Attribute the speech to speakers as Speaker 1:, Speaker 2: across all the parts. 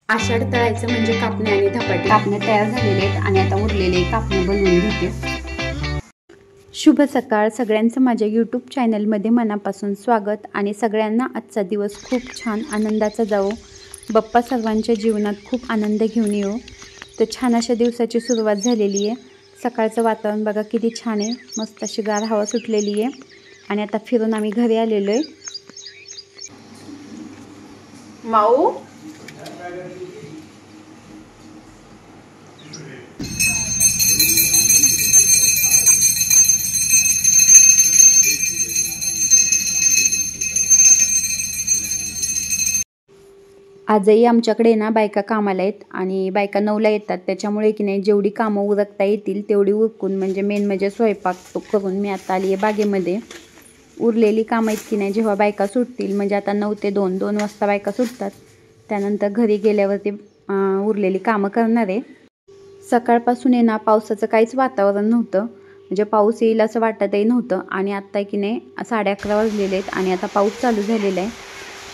Speaker 1: आषाढ तळायचं म्हणजे कापणे आणि धपाटे.
Speaker 2: कापणे तयार झालेले आहेत आणि आता उरलेले कापणे बनवून घेते। शुभ सकाळ सगळ्यांचं माझ्या यूट्यूब चॅनलमध्ये मनापासून स्वागत आणि सगळ्यांना आजचा दिवस खूप छान आनंदाचा जावो। बाप्पा सर्वांच्या जीवनात खूप आनंद घेऊन येऊ। तर छान अशा दिवसाची सुरुवात झालेली आहे। सकाळचं वातावरण बघा किती छान आहे, मस्त अशी गार हवा सुटलेली आहे आणि आता फिरून आम्ही घरी आलेलो आहे।
Speaker 1: माऊ
Speaker 2: आजही आमच्याकडे ना बायका कामाला आहेत आणि बायका 9ला येतात, त्याच्यामुळे की नाही जेवढी कामं उरकता येतील तेवढी उरकून म्हणजे मेन म्हणजे स्वयंपाक तो करून मी आता आली आहे बागेमध्ये। उरलेली कामं आहेत की नाही जेव्हा बायका सुटतील म्हणजे आता 9 ते 2 वाजता बायका सुटतात, त्यानंतर घरी गेल्यावरती उरलेली कामं करणार आहे। सकाळपासून आहे ना पावसाचं काहीच वातावरण नव्हतं, म्हणजे पाऊस येईल असं वाटतही नव्हतं आणि आत्ता की नाही 11:30 वाजलेले आहेत आणि आता पाऊस चालू झालेला आहे।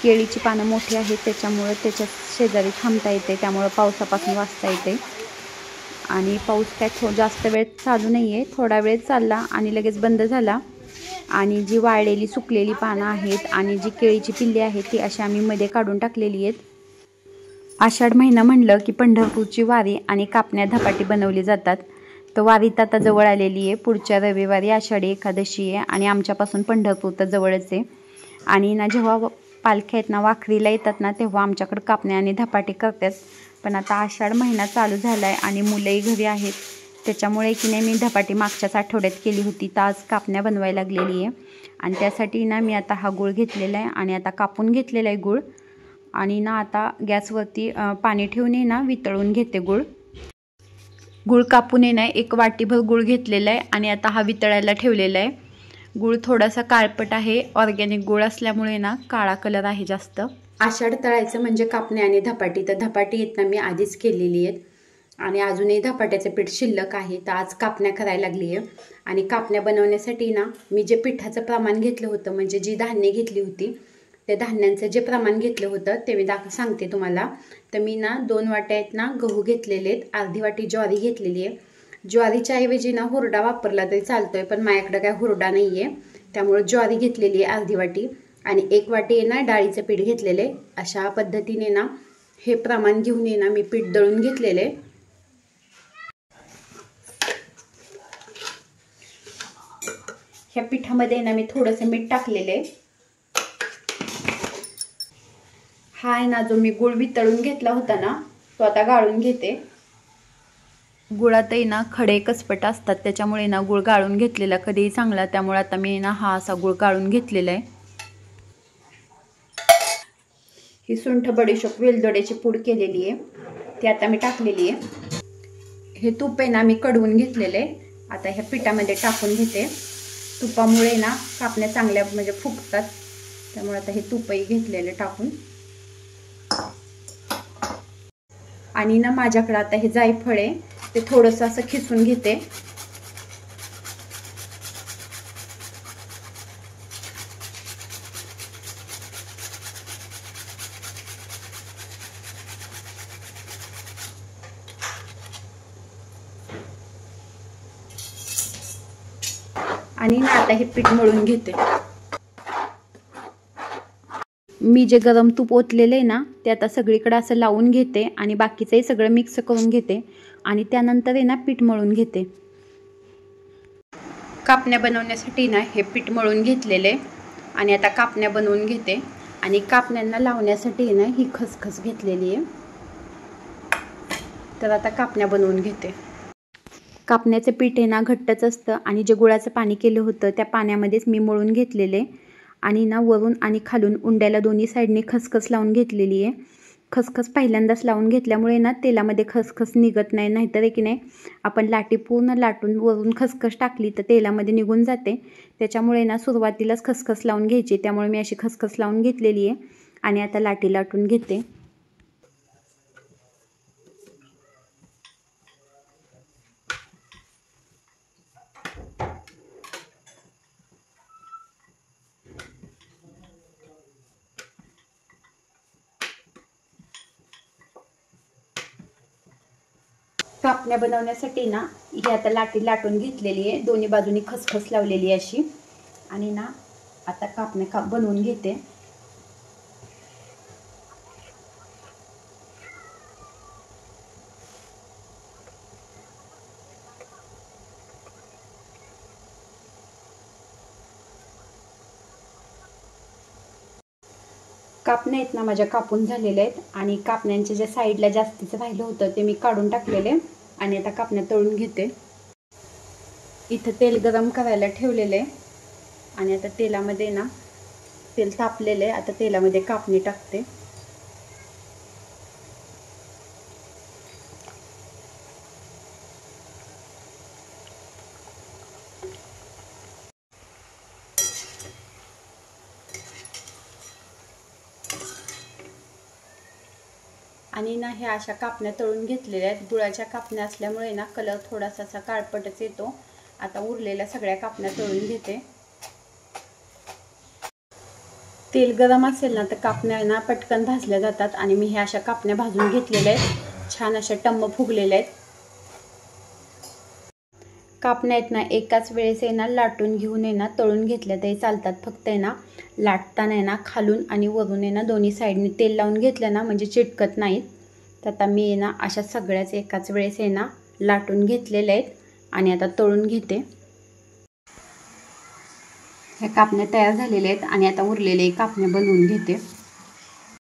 Speaker 2: केळीची पानं मोठी आहेत त्याच्यामुळे त्याच्या शेजारी थांबता येते, त्यामुळे पावसापासून वाचता येते। आणि पाऊस काय जास्त वेळ चालू नाही आहे, थोडा वेळ चालला आणि लगेच बंद झाला। आणि जी वाळलेली सुकलेली पानं आहेत आणि जी केळीची पिल्ली आहेत ती अशी आम्ही मध्ये काढून टाकलेली आहेत। आषाढ महिना म्हणलं की पंढरपूरची वारी आणि कापण्या धपाटी बनवली जातात। तर वारीत आता जवळ आलेली आहे, पुढच्या रविवारी आषाढी एकादशी आहे आणि आमच्यापासून पंढरपूर तर जवळच आहे। आणि ना जेव्हा पालख्या आहेत ना वाखरीला येतात ना तेव्हा आमच्याकडे कापण्या आणि धपाटे करतात। पण आता आषाढ महिना चालू झाला आहे आणि मुलंही घरी आहेत, त्याच्यामुळे की नाही मी धपाटी मागच्याच आठवड्यात केली होती, तर आज कापण्या बनवायला लागलेली आहे। आणि त्यासाठी ना मी आता हा गूळ घेतलेला आहे आणि आता कापून घेतलेला आहे गूळ। आणि ना आता गॅसवरती पाणी ठेवून ना वितळून घेते गूळ। गूळ कापून ना एक वाटीभर गूळ घेतलेला आहे आणि आता हा वितळायला ठेवलेला आहे। गूळ थोडासा काळपट आहे, ऑर्गॅनिक गूळ असल्यामुळे ना काळा कलर आहे जास्त।
Speaker 1: आषाढ तळायचं म्हणजे कापणे आणि धपाटी। तर धपाटी आहेत ना मी आधीच केलेली आहेत आणि अजूनही धपाट्याचं पीठ शिल्लक आहे, तर आज कापण्या करायला लागली आहे। आणि कापण्या बनवण्यासाठी ना मी जे पिठाचं प्रमाण घेतलं होतं म्हणजे जी धान्य घेतली होती त्या धान्यांचं जे प्रमाण घेतलं होतं ते मी सांगते तुम्हाला। तर मी ना 2 वाट्या आहेत ना गहू घेतलेले आहेत, अर्धी वाटी ज्वारी घेतलेली आहे। ज्वारीच्या ऐवजी ना हुरडा वापरला तरी चालतोय, पण माझ्याकडे काय हुरडा नाही आहे, त्यामुळे ज्वारी घेतलेली आहे अर्धी वाटी। आणि 1 वाटी ना डाळीचं पीठ घेतलेले। अशा पद्धतीने ना हे प्रमाण घेऊन ना मी पीठ दळून घेतलेले। ह्या पिठामध्ये ना मी थोडंसं मीठ टाकलेले। हा आहे ना जो मी गूळ वितळून घेतला होता ना तो आता गाळून घेते।
Speaker 2: गुळातही ना खडे कसपट असतात, त्याच्यामुळे ना गूळ गाळून घेतलेला कधीही चांगला, त्यामुळे आता मी ना हा असा गूळ गाळून घेतलेला आहे।
Speaker 1: ही सुंठ बडीशोप वेलदोड्याची पूड केलेली आहे ती आता मी टाकलेली आहे। हे तूप आहे ना मी कडवून घेतलेले, आता ह्या पिठामध्ये टाकून घेते। तुपामुळे ना कापण्या चांगल्या म्हणजे फुगतात, त्यामुळे आता हे तूपही घेतलेले टाकून। आणि ना माझ्याकडे आता हे जायफळ आहे ते थोडंसं असं खिसून घेते। आणि ना आता हे पीठ मळून घेते।
Speaker 2: मी जे गरम तूप ओतलेलं आहे ना ते आता सगळीकडे असं लावून घेते आणि बाकीचंही सगळं मिक्स करून घेते आणि त्यानंतर आहे ना पीठ मळून घेते।
Speaker 1: कापण्या बनवण्यासाठी ना हे पीठ मळून घेतलेले आणि आता कापण्या बनवून घेते। आणि कापण्यांना लावण्यासाठी ना ही खसखस घेतलेली आहे, तर आता कापण्या बनवून घेते।
Speaker 2: कापण्याचं पीठ आहे ना घट्टच असतं आणि जे गुळाचं पाणी केलं होतं त्या पाण्यामध्येच मी मळून घेतलेले आणि ना वरून आणि खालून उंड्याला दोन्ही साईडने खसखस लावून घेतलेली आहे। खसखस पहिल्यांदाच लावून घेतल्यामुळे ना तेलामध्ये खसखस निघत नाही, नाहीतर की नाही आपण लाटी पूर्ण लाटून वरून खसखस टाकली तर तेलामध्ये निघून जाते, त्याच्यामुळे ना सुरुवातीलाच खसखस लावून घ्यायची, त्यामुळे मी अशी खसखस लावून घेतलेली आहे आणि आता लाटी लाटून घेते।
Speaker 1: कापण्या बनवण्यासाठी ना ही आता लाटी लाटून घेतलेली आहे, दोन्ही बाजूनी खसखस लावलेली आहे अशी. आणि ना आता कापण्या बनवून घेते. कापण्या आहेत ना माझ्या कापून झालेल्या आहेत आणि कापण्यांच्या ज्या साईडला जास्तीचं राहिलं होतं ते मी काढून टाकलेले आणि आता कापण्या तळून घेते. इथं तेल गरम करायला ठेवलेलं आहे आणि आता तेलामध्ये ना तेल तापलेलं आहे. आता तेलामध्ये कापणी टाकते. आणि ना ह्या अशा कापण्या तळून घेतलेल्या आहेत. गुळाच्या कापण्या असल्यामुळे ना कलर थोडासा असा काळपटच येतो. आता उरलेल्या सगळ्या कापण्या तळून घेते. तेल गरम असेल ना तर कापण्या ना पटकन भाजल्या जातात आणि मी ह्या अशा कापण्या भाजून घेतलेल्या आहेत. छान अशा टम्म फुगलेल्या आहेत. कापण्या आहेत ना एकाच वेळेस आहे ना लाटून घेऊन आहे ना तळून घेतल्या तरी चालतात. फक्त आहे ना लाटताना आहे ना खालून आणि वरून आहे ना दोन्ही साईडने तेल लावून घेतलं ना म्हणजे चिटकत नाहीत. तर आता मी आहे ना अशा सगळ्याच एकाच वेळेस आहे ना लाटून घेतलेल्या आहेत आणि आता तळून घेते. ह्या कापण्या तयार झालेल्या आहेत आणि आता उरलेले कापण्या बनवून घेते.